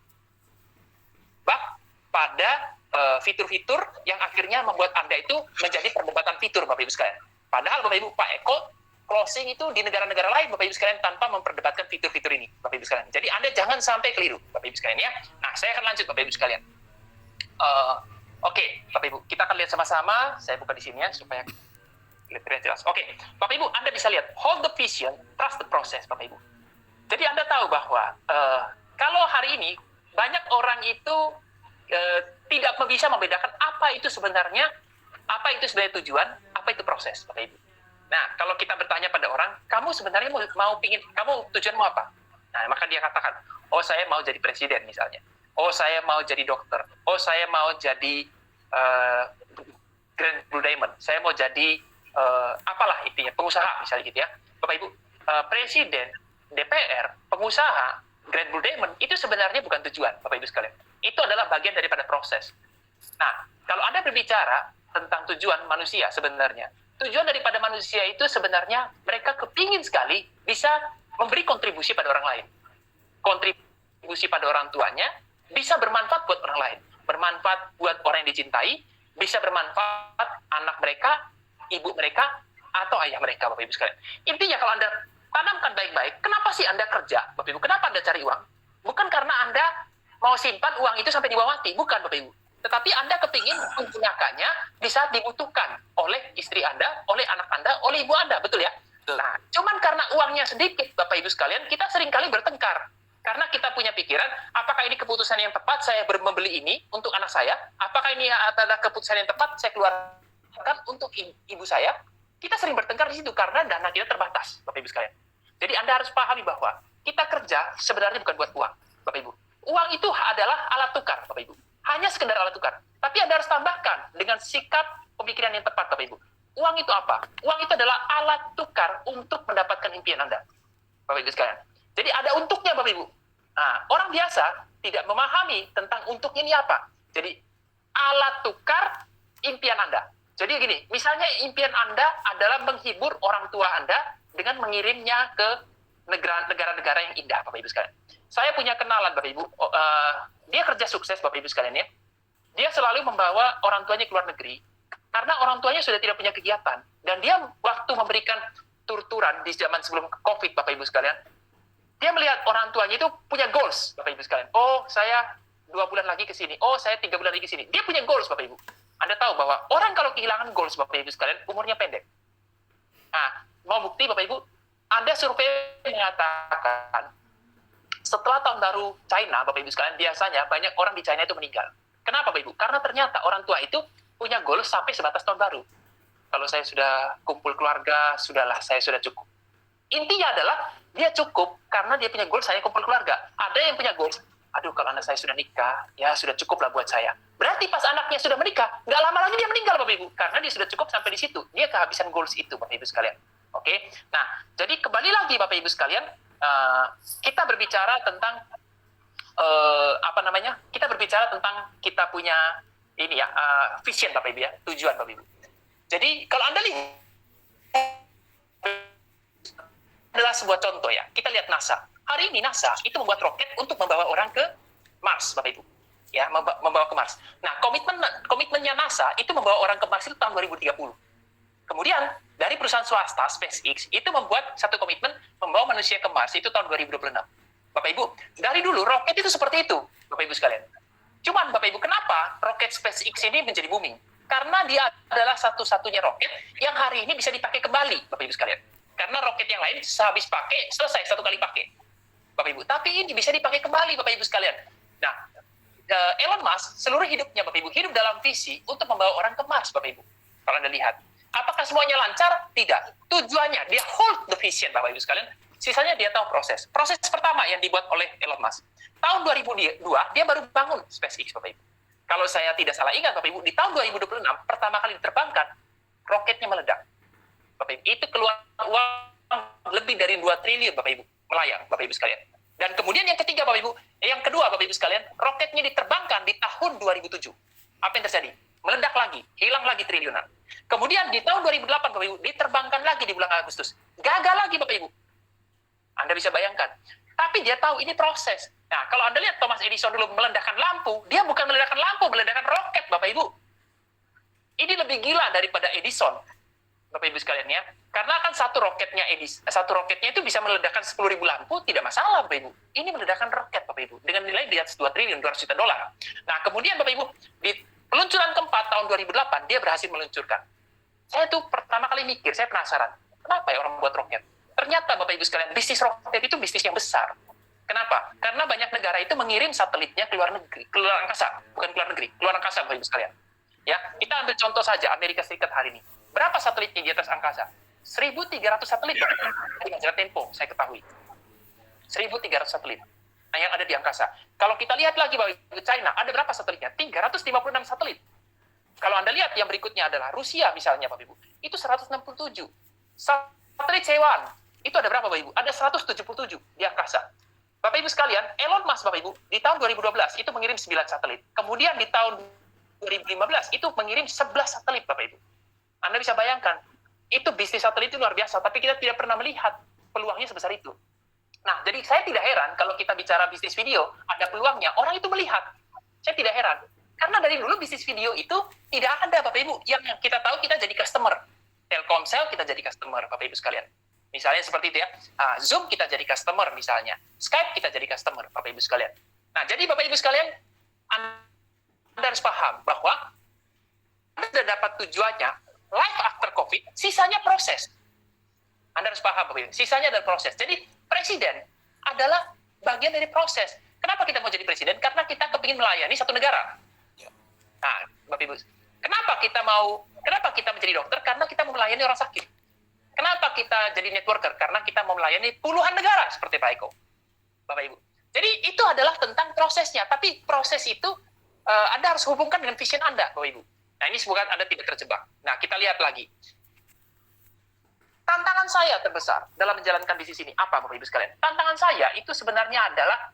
Speaker 2: pada fitur-fitur yang akhirnya membuat Anda itu menjadi perdebatan fitur, Bapak Ibu sekalian. Padahal, Bapak Ibu, Pak Eko closing itu di negara-negara lain, Bapak Ibu sekalian, tanpa memperdebatkan fitur-fitur ini, Bapak Ibu sekalian. Jadi Anda jangan sampai keliru, Bapak Ibu sekalian ya. Nah, saya akan lanjut, Bapak Ibu sekalian. Oke, Bapak Ibu, kita akan lihat sama-sama. Saya buka di sini ya, supaya lebih jelas. Oke, Bapak Ibu, Anda bisa lihat, hold the vision, trust the process, Bapak Ibu. Jadi Anda tahu bahwa kalau hari ini banyak orang itu tidak bisa membedakan apa itu sebenarnya tujuan, apa itu proses, Bapak Ibu. Nah, kalau kita bertanya pada orang, kamu sebenarnya kamu tujuanmu apa? Nah, maka dia katakan, oh saya mau jadi presiden misalnya. Oh saya mau jadi dokter. Oh saya mau jadi Grand Blue Diamond. Saya mau jadi apalah intinya, pengusaha misalnya gitu ya. Bapak Ibu, presiden, DPR, pengusaha, Grand Blue Diamond itu sebenarnya bukan tujuan, Bapak Ibu sekalian. Itu adalah bagian daripada proses. Nah, kalau Anda berbicara tentang tujuan manusia sebenarnya, tujuan daripada manusia itu sebenarnya mereka kepingin sekali bisa memberi kontribusi pada orang lain. Kontribusi pada orang tuanya, bisa bermanfaat buat orang lain, bermanfaat buat orang yang dicintai, bisa bermanfaat anak mereka, ibu mereka, atau ayah mereka, Bapak Ibu sekalian. Intinya kalau Anda tanamkan baik-baik, kenapa sih Anda kerja, Bapak Ibu? Kenapa Anda cari uang? Bukan karena Anda mau simpan uang itu sampai dibawa mati, bukan Bapak Ibu. Tetapi Anda kepingin menggunakannya di saat dibutuhkan oleh istri Anda, oleh anak Anda, oleh ibu Anda, betul ya? Nah, cuman karena uangnya sedikit, Bapak Ibu sekalian, kita seringkali bertengkar. Karena kita punya pikiran, apakah ini keputusan yang tepat saya membeli ini untuk anak saya? Apakah ini adalah keputusan yang tepat saya keluarkan untuk ibu saya? Kita sering bertengkar di situ karena dana kita terbatas, Bapak Ibu sekalian. Jadi Anda harus pahami bahwa kita kerja sebenarnya bukan buat uang, Bapak Ibu. Uang itu adalah alat tukar, Bapak Ibu. Hanya sekedar alat tukar. Tapi Anda harus tambahkan dengan sikap pemikiran yang tepat, Bapak Ibu. Uang itu apa? Uang itu adalah alat tukar untuk mendapatkan impian Anda, Bapak Ibu sekalian. Jadi ada untuknya, Bapak Ibu. Nah, orang biasa tidak memahami tentang untuknya ini apa. Jadi, alat tukar impian Anda. Jadi gini, misalnya impian Anda adalah menghibur orang tua Anda dengan mengirimnya ke negara-negara yang indah, Bapak Ibu sekalian. Saya punya kenalan, Bapak Ibu. Dia kerja sukses, Bapak Ibu sekalian ya. Dia selalu membawa orang tuanya ke luar negeri, karena orang tuanya sudah tidak punya kegiatan. Dan dia waktu memberikan tur-turan di zaman sebelum COVID, Bapak Ibu sekalian, dia melihat orang tuanya itu punya goals, Bapak Ibu sekalian. Oh, saya 2 bulan lagi ke sini. Oh, saya 3 bulan lagi ke sini. Dia punya goals, Bapak Ibu. Anda tahu bahwa orang kalau kehilangan goals, Bapak Ibu sekalian, umurnya pendek. Nah, mau bukti, Bapak Ibu? Ada survei mengatakan, setelah tahun baru China, Bapak Ibu sekalian, biasanya banyak orang di China itu meninggal. Kenapa, Bapak Ibu? Karena ternyata orang tua itu punya goals sampai sebatas tahun baru. Kalau saya sudah kumpul keluarga, sudahlah, saya sudah cukup. Intinya adalah, dia cukup karena dia punya goals, saya kumpul keluarga. Ada yang punya goals, aduh kalau anak saya sudah nikah, ya sudah cukup lah buat saya. Berarti pas anaknya sudah menikah, nggak lama lagi dia meninggal, Bapak Ibu. Karena dia sudah cukup sampai di situ. Dia kehabisan goals itu, Bapak Ibu sekalian. Oke? Nah, jadi kembali lagi, Bapak Ibu sekalian, kita berbicara tentang, kita berbicara tentang kita punya ini ya, vision, Bapak Ibu ya, tujuan, Bapak Ibu. Jadi, kalau Anda lihat, adalah sebuah contoh ya. Kita lihat NASA. Hari ini NASA itu membuat roket untuk membawa orang ke Mars, Bapak Ibu. Ya, membawa ke Mars. Nah, komitmennya NASA itu membawa orang ke Mars itu tahun 2030. Kemudian, dari perusahaan swasta, SpaceX, itu membuat satu komitmen membawa manusia ke Mars itu tahun 2026. Bapak Ibu, dari dulu roket itu seperti itu, Bapak Ibu sekalian. Cuman, Bapak Ibu, kenapa roket SpaceX ini menjadi booming? Karena dia adalah satu-satunya roket yang hari ini bisa dipakai kembali, Bapak Ibu sekalian. Karena roket yang lain sehabis pakai, selesai, 1 kali pakai. Bapak Ibu, tapi ini bisa dipakai kembali, Bapak Ibu sekalian. Nah, Elon Musk seluruh hidupnya, Bapak Ibu, hidup dalam visi untuk membawa orang ke Mars, Bapak Ibu. Kalau Anda lihat, apakah semuanya lancar? Tidak. Tujuannya, dia hold the vision, Bapak Ibu sekalian. Sisanya dia tahu proses. Proses pertama yang dibuat oleh Elon Musk. Tahun 2002, dia baru bangun SpaceX, Bapak Ibu. Kalau saya tidak salah ingat, Bapak Ibu, di tahun 2026, pertama kali diterbangkan, roketnya meledak. Bapak Ibu, itu keluar uang lebih dari 2 triliun, Bapak Ibu, melayang, Bapak Ibu sekalian. Dan kemudian yang ketiga, Bapak Ibu, yang kedua, Bapak Ibu sekalian, roketnya diterbangkan di tahun 2007. Apa yang terjadi? Meledak lagi, hilang lagi triliunan. Kemudian di tahun 2008, Bapak Ibu, diterbangkan lagi di bulan Agustus. Gagal lagi, Bapak Ibu. Anda bisa bayangkan. Tapi dia tahu ini proses. Nah, kalau Anda lihat Thomas Edison dulu meledakkan lampu, dia bukan meledakkan lampu, meledakkan roket, Bapak Ibu. Ini lebih gila daripada Edison, Bapak Ibu sekalian ya. Karena kan satu roketnya itu bisa meledakkan 10.000 lampu, tidak masalah, Bapak Ibu. Ini meledakkan roket, Bapak Ibu, dengan nilai di atas 2 triliun, 200 juta dolar. Nah, kemudian Bapak Ibu, di peluncuran keempat tahun 2008, dia berhasil meluncurkan. Saya tuh pertama kali mikir, saya penasaran, kenapa ya orang buat roket? Ternyata, Bapak Ibu sekalian, bisnis roket itu bisnis yang besar. Kenapa? Karena banyak negara itu mengirim satelitnya ke luar negeri, ke luar angkasa, bukan ke luar negeri, ke luar angkasa, Bapak Ibu sekalian. Ya, kita ambil contoh saja Amerika Serikat hari ini. Berapa satelitnya di atas angkasa? 1.300 satelit. Di majalah Tempo, saya ketahui. 1.300 satelit yang ada di angkasa. Kalau kita lihat lagi Bapak Ibu, China, ada berapa satelitnya? 356 satelit. Kalau Anda lihat yang berikutnya adalah Rusia misalnya, Bapak Ibu. Itu 167. Satelit Taiwan, itu ada berapa, Bapak Ibu? Ada 177 di angkasa. Bapak Ibu sekalian, Elon Musk, Bapak Ibu, di tahun 2012 itu mengirim 9 satelit. Kemudian di tahun 2015 itu mengirim 11 satelit, Bapak Ibu. Anda bisa bayangkan, itu bisnis satelit itu luar biasa, tapi kita tidak pernah melihat peluangnya sebesar itu. Nah, jadi saya tidak heran kalau kita bicara bisnis video, ada peluangnya, orang itu melihat. Saya tidak heran. Karena dari dulu bisnis video itu tidak ada, Bapak Ibu. Yang kita tahu kita jadi customer. Telkomsel kita jadi customer, Bapak Ibu sekalian. Misalnya seperti itu ya. Zoom kita jadi customer misalnya. Skype kita jadi customer, Bapak Ibu sekalian. Nah, jadi Bapak Ibu sekalian, Anda harus paham bahwa Anda sudah dapat tujuannya, life after COVID, sisanya proses. Anda harus paham, Bapak Ibu. Sisanya adalah proses. Jadi, presiden adalah bagian dari proses. Kenapa kita mau jadi presiden? Karena kita kepingin melayani satu negara. Nah, Bapak Ibu, kenapa kita menjadi dokter? Karena kita mau melayani orang sakit. Kenapa kita jadi networker? Karena kita mau melayani puluhan negara, seperti Pak Eko. Bapak Ibu. Jadi, itu adalah tentang prosesnya. Tapi proses itu, Anda harus hubungkan dengan vision Anda, Bapak Ibu. Nah, ini semoga Anda tidak terjebak. Nah, kita lihat lagi. Tantangan saya terbesar dalam menjalankan bisnis ini, apa Bapak Ibu sekalian? Tantangan saya itu sebenarnya adalah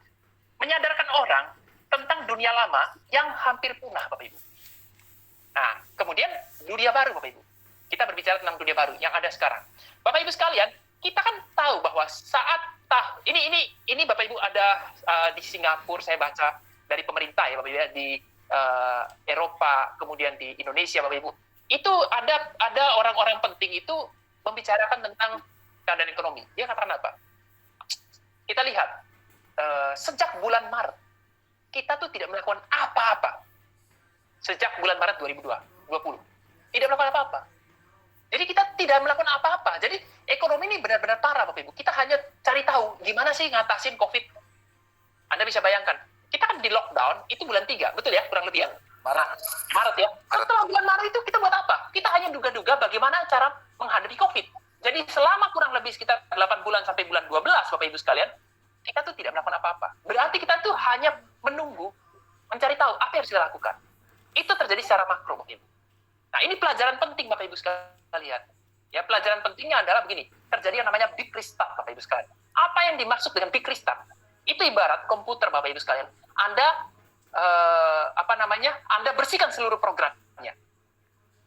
Speaker 2: menyadarkan orang tentang dunia lama yang hampir punah, Bapak Ibu. Nah, kemudian dunia baru, Bapak Ibu. Kita berbicara tentang dunia baru yang ada sekarang. Bapak Ibu sekalian, kita kan tahu bahwa saat ini Bapak Ibu ada di Singapura, saya baca dari pemerintah ya Bapak Ibu ya, di Eropa, kemudian di Indonesia, Bapak Ibu. Itu ada orang-orang penting itu membicarakan tentang keadaan ekonomi. Dia katakan apa? Kita lihat, sejak bulan Maret, kita tuh tidak melakukan apa-apa. Sejak bulan Maret 2020. Tidak melakukan apa-apa. Jadi kita tidak melakukan apa-apa. Jadi ekonomi ini benar-benar parah, Bapak Ibu. Kita hanya cari tahu gimana sih ngatasin COVID. Anda bisa bayangkan, kita kan di lockdown, itu bulan 3, betul ya? Kurang lebih ya? Maret ya. Setelah bulan Maret itu kita buat apa? Kita hanya duga-duga bagaimana cara menghadapi COVID. Jadi selama kurang lebih sekitar 8 bulan sampai bulan 12, Bapak Ibu sekalian, kita tuh tidak melakukan apa-apa. Berarti kita tuh hanya menunggu, mencari tahu apa yang harus kita lakukan. Itu terjadi secara makro, Bapak Ibu. Nah, ini pelajaran penting, Bapak Ibu sekalian. Ya, pelajaran pentingnya adalah begini, terjadi yang namanya big restart, Bapak Ibu sekalian. Apa yang dimaksud dengan big restart? Itu ibarat komputer, Bapak Ibu sekalian. Anda Anda bersihkan seluruh programnya.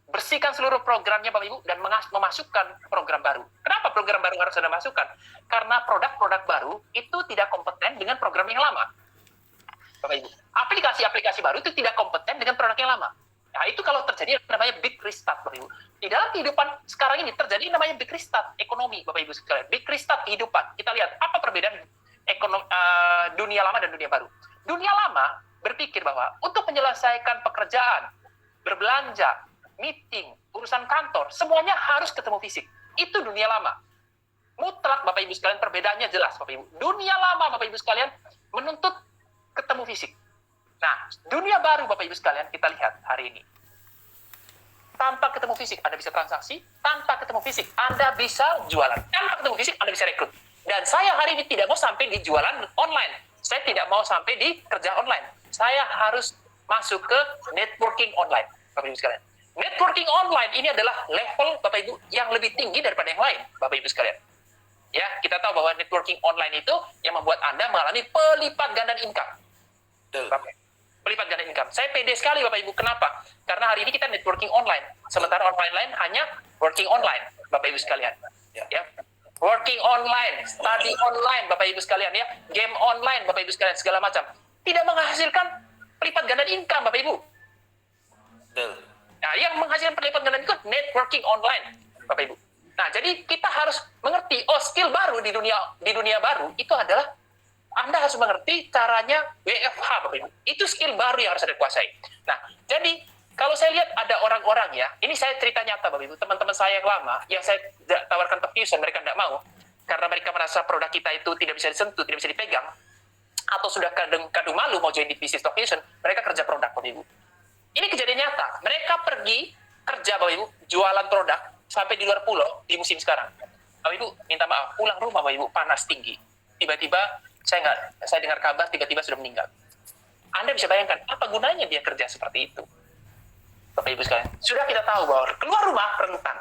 Speaker 2: Bersihkan seluruh programnya, Bapak Ibu, dan memasukkan program baru. Kenapa program baru harus Anda masukkan? Karena produk-produk baru itu tidak kompeten dengan program yang lama. Bapak Ibu, aplikasi-aplikasi baru itu tidak kompeten dengan produk yang lama. Nah, itu kalau terjadi namanya big restart, Bapak Ibu. Di dalam kehidupan sekarang ini terjadi namanya big restart ekonomi, Bapak Ibu sekalian. Big restart kehidupan. Kita lihat apa perbedaan dunia lama dan dunia baru. Dunia lama berpikir bahwa untuk menyelesaikan pekerjaan, berbelanja, meeting, urusan kantor, semuanya harus ketemu fisik. Itu dunia lama. Mutlak, Bapak Ibu sekalian, perbedaannya jelas, Bapak Ibu. Dunia lama, Bapak Ibu sekalian, menuntut ketemu fisik. Nah, dunia baru, Bapak Ibu sekalian, kita lihat hari ini. Tanpa ketemu fisik, Anda bisa transaksi. Tanpa ketemu fisik, Anda bisa jualan. Tanpa ketemu fisik, Anda bisa rekrut. Dan saya hari ini tidak mau sampai di jualan online. Saya tidak mau sampai di kerja online. Saya harus masuk ke networking online, Bapak Ibu sekalian. Networking online ini adalah level, Bapak Ibu, yang lebih tinggi daripada yang lain, Bapak Ibu sekalian. Ya, kita tahu bahwa networking online itu yang membuat Anda mengalami pelipat gandaan income. Pelipat ganda income. Saya pede sekali, Bapak Ibu. Kenapa? Karena hari ini kita networking online. Sementara online lain hanya working online, Bapak Ibu sekalian. Ya. Working online, study online, Bapak Ibu sekalian ya. Game online, Bapak Ibu sekalian, segala macam. Tidak menghasilkan pelipat ganda income, Bapak Ibu. Nah, yang menghasilkan pelipat ganda income networking online, Bapak Ibu. Nah, jadi kita harus mengerti, skill baru di dunia baru itu adalah Anda harus mengerti caranya WFH, Bapak Ibu. Itu skill baru yang harus Anda kuasai. Nah, jadi kalau saya lihat ada orang-orang ya, ini saya cerita nyata, Bapak Ibu, teman-teman saya yang lama, yang saya tawarkan Top Fusion, mereka tidak mau, karena mereka merasa produk kita itu tidak bisa disentuh, tidak bisa dipegang, atau sudah kadung malu mau join di bisnis Top Fusion, mereka kerja produk, Bapak Ibu. Ini kejadian nyata. Mereka pergi kerja, Bapak Ibu, jualan produk, sampai di luar pulau, di musim sekarang. Bapak Ibu, minta maaf, pulang rumah, Bapak Ibu, panas tinggi. Tiba-tiba, saya dengar kabar tiba-tiba sudah meninggal. Anda bisa bayangkan apa gunanya dia kerja seperti itu, Bapak Ibu sekalian. Sudah kita tahu bahwa keluar rumah rentan,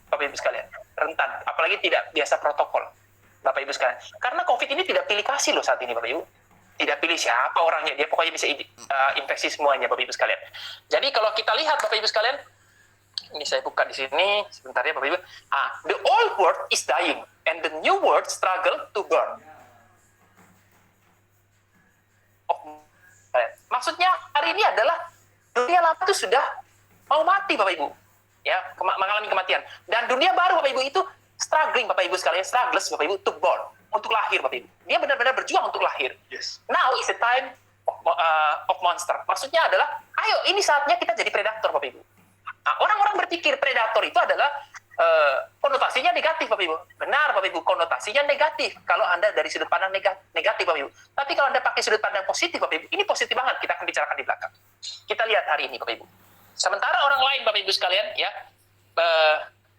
Speaker 2: Bapak Ibu sekalian, rentan. Apalagi tidak biasa protokol, Bapak Ibu sekalian. Karena COVID ini tidak pilih kasih loh saat ini, Bapak Ibu. Tidak pilih siapa orangnya, dia pokoknya bisa infeksi semuanya, Bapak Ibu sekalian. Jadi kalau kita lihat, Bapak Ibu sekalian, Ini saya buka di sini sebentar ya Bapak Ibu. The old world is dying and the new world struggle to burn. Maksudnya hari ini adalah dunia lama itu sudah mau mati Bapak Ibu, ya mengalami kematian. Dan dunia baru Bapak Ibu itu struggling Bapak Ibu sekalian, struggles Bapak Ibu to born, untuk lahir Bapak Ibu. Dia benar-benar berjuang untuk lahir.
Speaker 6: Yes.
Speaker 2: Now is the time of monster. Maksudnya adalah, ayo ini saatnya kita jadi predator Bapak Ibu. Nah, orang-orang berpikir predator itu adalah konotasinya negatif Bapak Ibu. Benar Bapak Ibu, konotasinya negatif kalau Anda dari sudut pandang negatif Bapak Ibu. Tapi kalau Anda pakai sudut pandang positif Bapak Ibu, ini positif banget, kita akan bicarakan di belakang. Kita lihat hari ini Bapak Ibu. Sementara orang lain Bapak Ibu sekalian ya,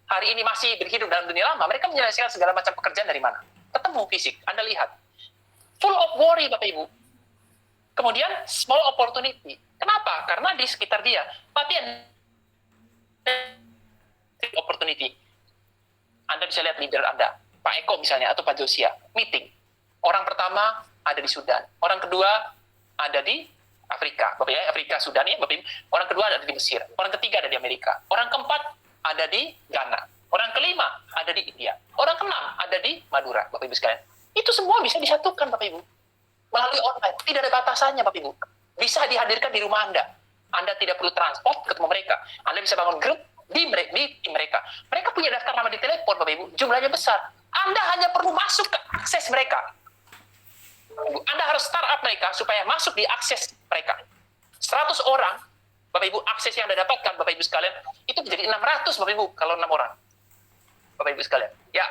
Speaker 2: hari ini masih berhidup dalam dunia lama, mereka menyelesaikan segala macam pekerjaan dari mana? Ketemu fisik, Anda lihat. Full of worry Bapak Ibu. Kemudian small opportunity. Kenapa? Karena di sekitar dia. Tapi opportunity. Anda bisa lihat leader Anda, Pak Eko misalnya, atau Pak Josia, meeting. Orang pertama ada di Sudan. Orang kedua ada di Afrika. Bapak ya, Afrika, Sudan ya, Bapak. Orang kedua ada di Mesir. Orang ketiga ada di Amerika. Orang keempat ada di Ghana. Orang kelima ada di India. Orang keenam ada di Madura, Bapak Ibu sekalian. Itu semua bisa disatukan, Bapak Ibu. Melalui online. Tidak ada batasannya, Bapak Ibu. Bisa dihadirkan di rumah Anda. Anda tidak perlu transport ketemu mereka. Anda bisa bangun grup di tim mereka. Mereka punya daftar nama di telepon, Bapak Ibu. Jumlahnya besar. Anda hanya perlu masuk ke akses mereka. Anda harus startup mereka supaya masuk di akses mereka. 100 orang, Bapak Ibu, akses yang Anda dapatkan, Bapak Ibu sekalian, itu menjadi 600, Bapak Ibu, kalau 6 orang. Bapak Ibu sekalian. Ya,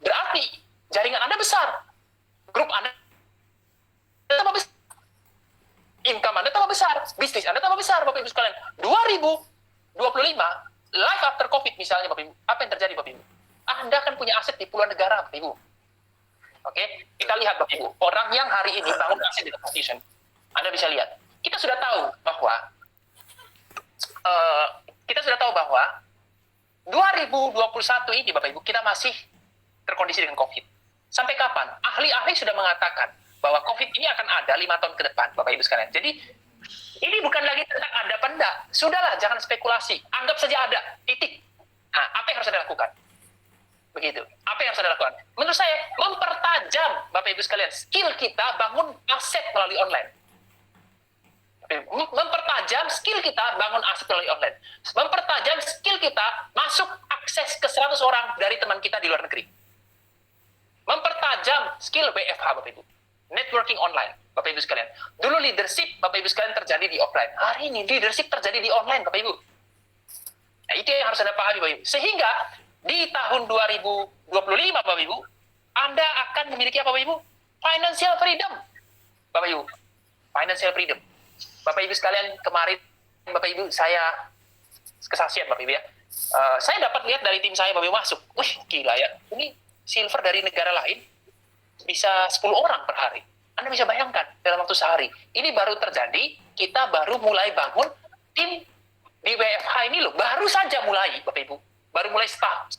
Speaker 2: berarti jaringan Anda besar. Grup Anda tambah besar. Income Anda tambah besar. Bisnis Anda tambah besar, Bapak Ibu sekalian. 2025, life after COVID misalnya, Bapak Ibu. Apa yang terjadi, Bapak Ibu? Anda akan punya aset di puluhan negara, Bapak Ibu. Oke, kita lihat Bapak Ibu. Orang yang hari ini bangun aset di position, Anda bisa lihat. Kita sudah tahu bahwa 2021 ini, Bapak Ibu, kita masih terkondisi dengan COVID. Sampai kapan? Ahli-ahli sudah mengatakan bahwa COVID ini akan ada 5 tahun ke depan, Bapak Ibu sekalian. Jadi, ini bukan lagi tentang ada apa enggak. Sudahlah, jangan spekulasi. Anggap saja ada. Titik. Nah, apa yang harus Anda lakukan? Begitu. Apa yang harus Anda lakukan? Menurut saya, mempertajam, Bapak Ibu sekalian, skill kita bangun aset melalui online. Mempertajam skill kita bangun aset melalui online. Mempertajam skill kita masuk akses ke 100 orang dari teman kita di luar negeri. Mempertajam skill WFH, Bapak Ibu. Networking online, Bapak Ibu sekalian. Dulu leadership, Bapak Ibu sekalian, terjadi di offline. Hari ini leadership terjadi di online, Bapak Ibu. Nah, itu yang harus Anda pahami, Bapak Ibu. Sehingga di tahun 2025, Bapak Ibu, Anda akan memiliki apa, Bapak Ibu? Financial freedom, Bapak Ibu. Financial freedom. Bapak Ibu sekalian, kemarin, Bapak Ibu, saya kesaksian, Bapak Ibu ya. Saya dapat lihat dari tim saya, Bapak Ibu, masuk. Wih, gila ya. Ini silver dari negara lain bisa 10 orang per hari. Anda bisa bayangkan dalam waktu sehari. Ini baru terjadi, kita baru mulai bangun tim di WFH ini loh. Baru saja mulai, Bapak Ibu. Baru mulai setahun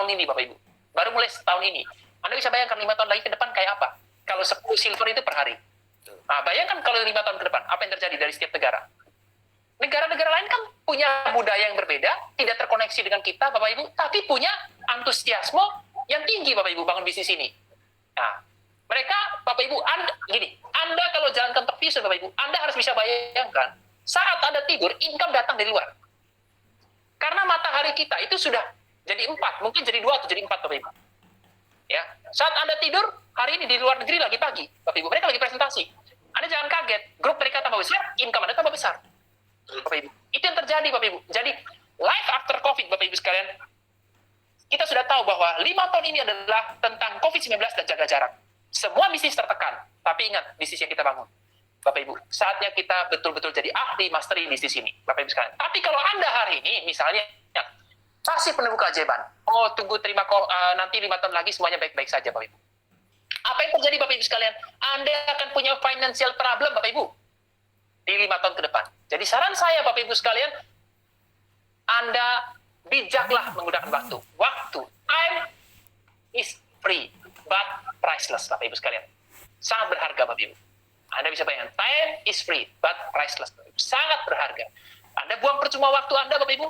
Speaker 2: ini, Bapak Ibu. Baru mulai setahun ini. Anda bisa bayangkan 5 tahun lagi ke depan kayak apa? Kalau 10 silver itu per hari. Nah, bayangkan kalau 5 tahun ke depan, apa yang terjadi dari setiap negara? Negara-negara lain kan punya budaya yang berbeda, tidak terkoneksi dengan kita, Bapak Ibu, tapi punya antusiasme yang tinggi, Bapak Ibu, bangun bisnis ini. Nah, mereka, Bapak Ibu, Anda kalau jalan kantor vision, Bapak Ibu, Anda harus bisa bayangkan, saat Anda tidur, income datang dari luar. Karena matahari kita itu sudah jadi 4, mungkin jadi 2 atau jadi 4, Bapak Ibu. Ya, saat Anda tidur, hari ini di luar negeri lagi pagi, Bapak Ibu, mereka lagi presentasi. Anda jangan kaget, grup mereka tambah besar, income Anda tambah besar. Bapak Ibu, itu yang terjadi, Bapak Ibu. Jadi, life after COVID, Bapak Ibu sekalian, kita sudah tahu bahwa 5 tahun ini adalah tentang COVID-19 dan jaga jarak. Semua bisnis tertekan, tapi ingat, bisnis yang kita bangun. Bapak Ibu, saatnya kita betul-betul jadi ahli, mastery bisnis ini, Bapak Ibu sekalian. Tapi kalau Anda hari ini, misalnya, kasih penuh keajaiban, nanti 5 tahun lagi semuanya baik-baik saja, Bapak Ibu. Apa yang terjadi, Bapak Ibu sekalian? Anda akan punya financial problem, Bapak Ibu, di 5 tahun ke depan. Jadi saran saya, Bapak Ibu sekalian, Anda bijaklah menggunakan waktu. Waktu, time is free, but priceless, Bapak Ibu sekalian. Sangat berharga, Bapak Ibu. Anda bisa bayangkan, time is free, but priceless. Sangat berharga. Anda buang percuma waktu Anda, Bapak Ibu.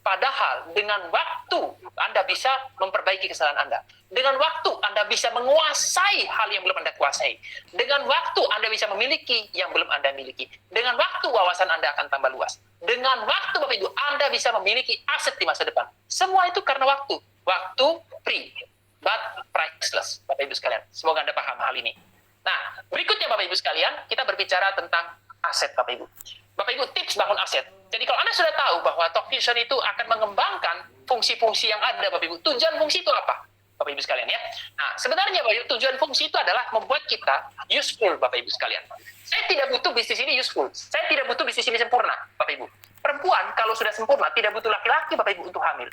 Speaker 2: Padahal dengan waktu Anda bisa memperbaiki kesalahan Anda. Dengan waktu Anda bisa menguasai hal yang belum Anda kuasai. Dengan waktu Anda bisa memiliki yang belum Anda miliki. Dengan waktu wawasan Anda akan tambah luas. Dengan waktu, Bapak Ibu, Anda bisa memiliki aset di masa depan. Semua itu karena waktu. Waktu free, but priceless, Bapak Ibu sekalian. Semoga Anda paham hal ini. Nah, berikutnya Bapak Ibu sekalian, kita berbicara tentang aset, Bapak Ibu. Bapak Ibu, tips bangun aset. Jadi kalau Anda sudah tahu bahwa Talk Vision itu akan mengembangkan fungsi-fungsi yang ada, Bapak Ibu. Tujuan fungsi itu apa? Bapak Ibu sekalian ya. Nah, sebenarnya Bapak Ibu, tujuan fungsi itu adalah membuat kita useful, Bapak Ibu sekalian. Saya tidak butuh bisnis ini useful. Saya tidak butuh bisnis ini sempurna, Bapak Ibu. Perempuan kalau sudah sempurna tidak butuh laki-laki, Bapak Ibu, untuk hamil.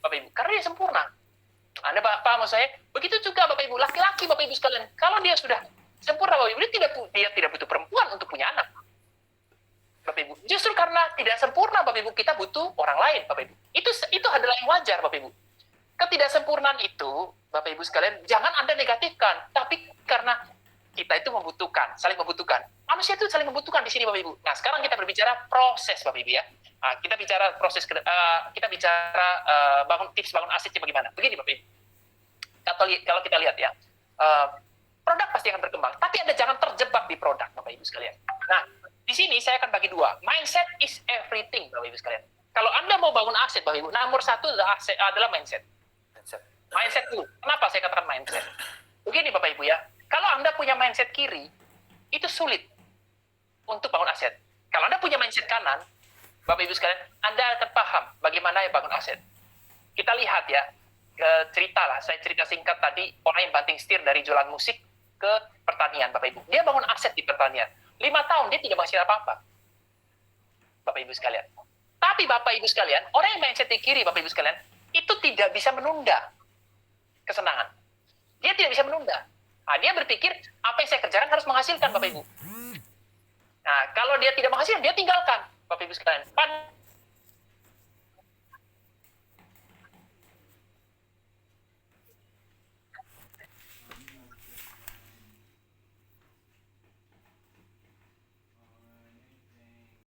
Speaker 2: Bapak Ibu, karena dia sempurna. Anda paham maksud saya? Begitu juga Bapak Ibu, laki-laki Bapak Ibu sekalian. Kalau dia sudah sempurna, Bapak Ibu, dia tidak butuh perempuan untuk punya anak. Bapak Ibu, justru karena tidak sempurna Bapak Ibu, kita butuh orang lain, Bapak Ibu. Itu adalah yang wajar, Bapak Ibu. Ketidaksempurnaan itu, Bapak Ibu sekalian, jangan Anda negatifkan, tapi karena kita itu membutuhkan, saling membutuhkan. Manusia itu saling membutuhkan di sini, Bapak Ibu. Nah, sekarang kita berbicara proses, Bapak Ibu ya. Nah, kita bicara proses, kita bicara tips bangun asetnya bagaimana. Begini, Bapak Ibu. Kalau kita lihat ya, produk pasti akan berkembang, tapi Anda jangan terjebak di produk, Bapak Ibu sekalian. Nah, di sini saya akan bagi dua. Mindset is everything, Bapak Ibu sekalian. Kalau Anda mau bangun aset, Bapak Ibu, nomor satu adalah mindset. Mindset dulu. Kenapa saya katakan mindset? Begini, Bapak Ibu ya. Kalau Anda punya mindset kiri, itu sulit untuk bangun aset. Kalau Anda punya mindset kanan, Bapak Ibu sekalian, Anda akan paham bagaimana ya bangun aset. Kita lihat ya, saya cerita singkat tadi, orang yang banting setir dari jualan musik ke pertanian, Bapak Ibu. Dia bangun aset di pertanian. 5 tahun dia tidak menghasilkan apa-apa, Bapak Ibu sekalian. Tapi Bapak Ibu sekalian, orang yang mindset di kiri, Bapak Ibu sekalian, itu tidak bisa menunda kesenangan. Dia tidak bisa menunda. Nah, dia berpikir, apa yang saya kerjakan harus menghasilkan, Bapak Ibu. Nah, kalau dia tidak menghasilkan, dia tinggalkan, Bapak Ibu sekalian.